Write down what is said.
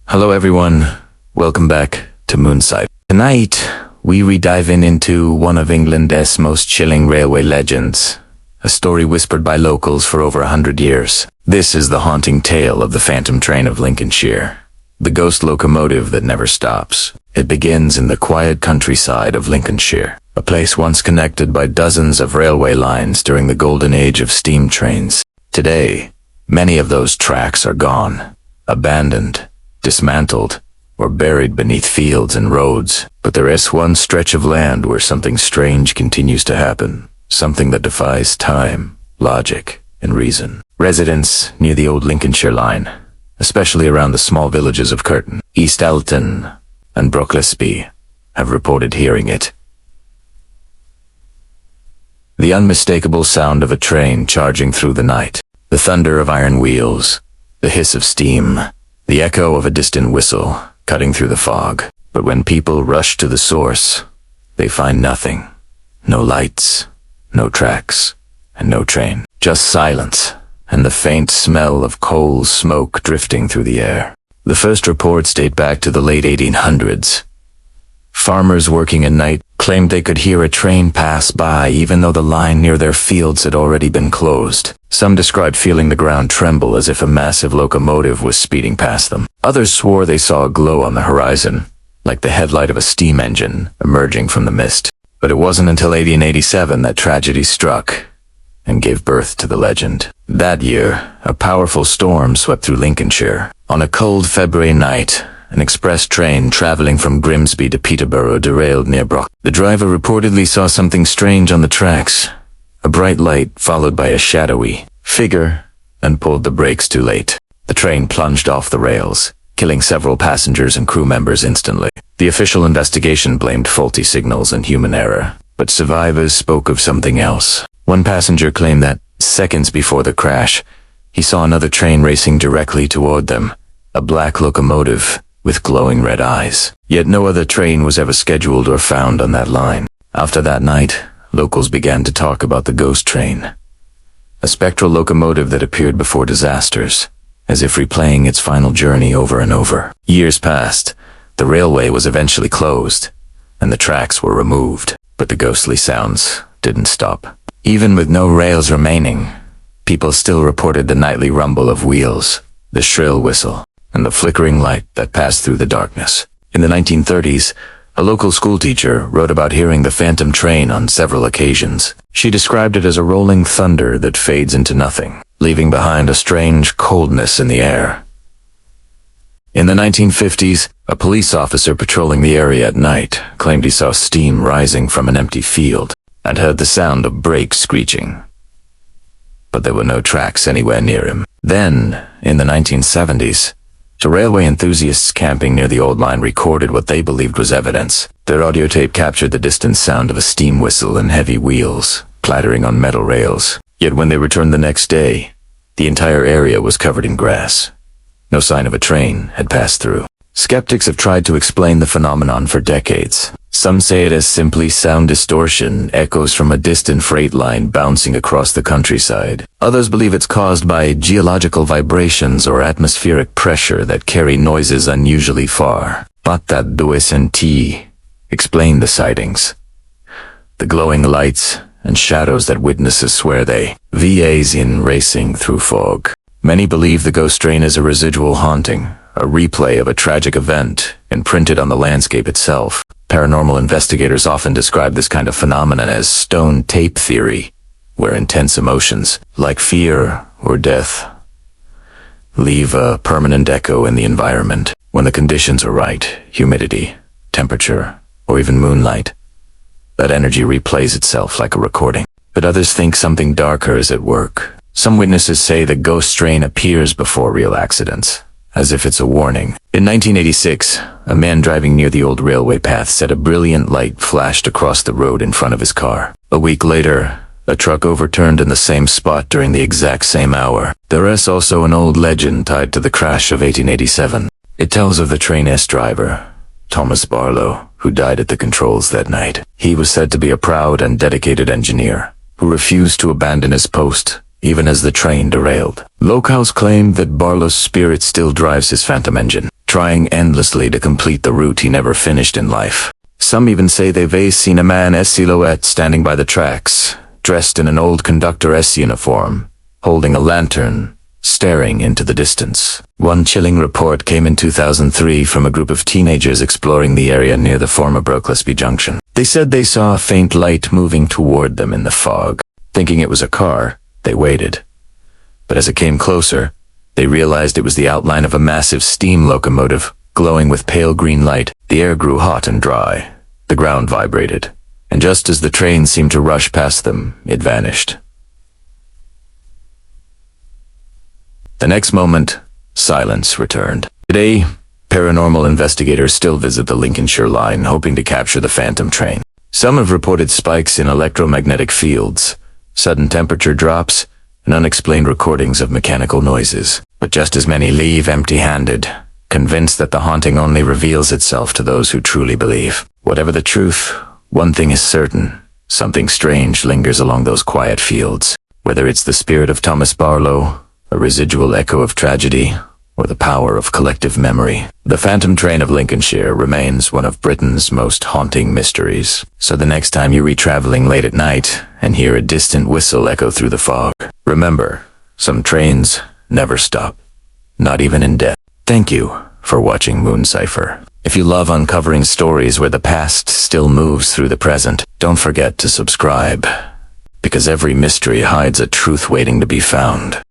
Hello everyone, welcome back to Moonside. Tonight, we re-dive into one of England's most chilling railway legends, a story whispered by locals for over 100 years. This is the haunting tale of the phantom train of Lincolnshire, the ghost locomotive that never stops. It begins in the quiet countryside of Lincolnshire, a place once connected by dozens of railway lines during the golden age of steam trains. Today, many of those tracks are gone, abandoned, dismantled, or buried beneath fields and roads. But there is one stretch of land where something strange continues to happen, something that defies time, logic, and reason. Residents near the old Lincolnshire line, especially around the small villages of Curtin, East Elton, and Brocklesby, have reported hearing it. The unmistakable sound of a train charging through the night, the thunder of iron wheels, the hiss of steam, the echo of a distant whistle cutting through the fog. But when people rush to the source, they find nothing. No lights, no tracks, and no train. Just silence, and the faint smell of coal smoke drifting through the air. The first reports date back to the late 1800s. Farmers working at night claimed they could hear a train pass by even though the line near their fields had already been closed. Some described feeling the ground tremble as if a massive locomotive was speeding past them. Others swore they saw a glow on the horizon, like the headlight of a steam engine emerging from the mist. But it wasn't until 1887 that tragedy struck and gave birth to the legend. That year, a powerful storm swept through Lincolnshire. On a cold February night, an express train traveling from Grimsby to Peterborough derailed near Brock. The driver reportedly saw something strange on the tracks, a bright light followed by a shadowy figure, and pulled the brakes too late. The train plunged off the rails, killing several passengers and crew members instantly. The official investigation blamed faulty signals and human error, but survivors spoke of something else. One passenger claimed that, seconds before the crash, he saw another train racing directly toward them, a black locomotive with glowing red eyes. Yet no other train was ever scheduled or found on that line. After that night, locals began to talk about the ghost train, a spectral locomotive that appeared before disasters, as if replaying its final journey over and over. Years passed, the railway was eventually closed, and the tracks were removed. But the ghostly sounds didn't stop. Even with no rails remaining, people still reported the nightly rumble of wheels, the shrill whistle, and the flickering light that passed through the darkness. In the 1930s, a local schoolteacher wrote about hearing the phantom train on several occasions. She described it as a rolling thunder that fades into nothing, leaving behind a strange coldness in the air. In the 1950s, a police officer patrolling the area at night claimed he saw steam rising from an empty field and heard the sound of brakes screeching. But there were no tracks anywhere near him. Then, in the 1970s, the railway enthusiasts camping near the old line recorded what they believed was evidence. Their audio tape captured the distant sound of a steam whistle and heavy wheels clattering on metal rails. Yet when they returned the next day, the entire area was covered in grass. No sign of a train had passed through. Skeptics have tried to explain the phenomenon for decades. Some say it as simply sound distortion, echoes from a distant freight line bouncing across the countryside. Others believe it's caused by geological vibrations or atmospheric pressure that carry noises unusually far. But that doesn't explain the sightings, the glowing lights and shadows that witnesses swear they VAs in racing through fog. Many believe the ghost train is a residual haunting, a replay of a tragic event imprinted on the landscape itself. Paranormal investigators often describe this kind of phenomenon as stone tape theory, where intense emotions, like fear or death, leave a permanent echo in the environment. When the conditions are right, humidity, temperature, or even moonlight, that energy replays itself like a recording. But others think something darker is at work. Some witnesses say the ghost train appears before real accidents, as if it's a warning. In 1986, a man driving near the old railway path said a brilliant light flashed across the road in front of his car. A week later, a truck overturned in the same spot during the exact same hour. There is also an old legend tied to the crash of 1887. It tells of the train's driver, Thomas Barlow, who died at the controls that night. He was said to be a proud and dedicated engineer, who refused to abandon his post even as the train derailed. Locals claim that Barlow's spirit still drives his phantom engine, trying endlessly to complete the route he never finished in life. Some even say they've seen a man's silhouette standing by the tracks, dressed in an old conductor's uniform, holding a lantern, staring into the distance. One chilling report came in 2003 from a group of teenagers exploring the area near the former Brocklesby Junction. They said they saw a faint light moving toward them in the fog. Thinking it was a car, they waited. But as it came closer, they realized it was the outline of a massive steam locomotive, glowing with pale green light. The air grew hot and dry. The ground vibrated, and just as the train seemed to rush past them, it vanished. The next moment, silence returned. Today, paranormal investigators still visit the Lincolnshire line, hoping to capture the phantom train. Some have reported spikes in electromagnetic fields, sudden temperature drops, and unexplained recordings of mechanical noises. But just as many leave empty-handed, convinced that the haunting only reveals itself to those who truly believe. Whatever the truth, one thing is certain: something strange lingers along those quiet fields. Whether it's the spirit of Thomas Barlow, a residual echo of tragedy, or the power of collective memory, the phantom train of Lincolnshire remains one of Britain's most haunting mysteries. So the next time you're traveling late at night and hear a distant whistle echo through the fog, remember, some trains never stop, not even in death. Thank you for watching Moon Cipher. If you love uncovering stories where the past still moves through the present, don't forget to subscribe, because every mystery hides a truth waiting to be found.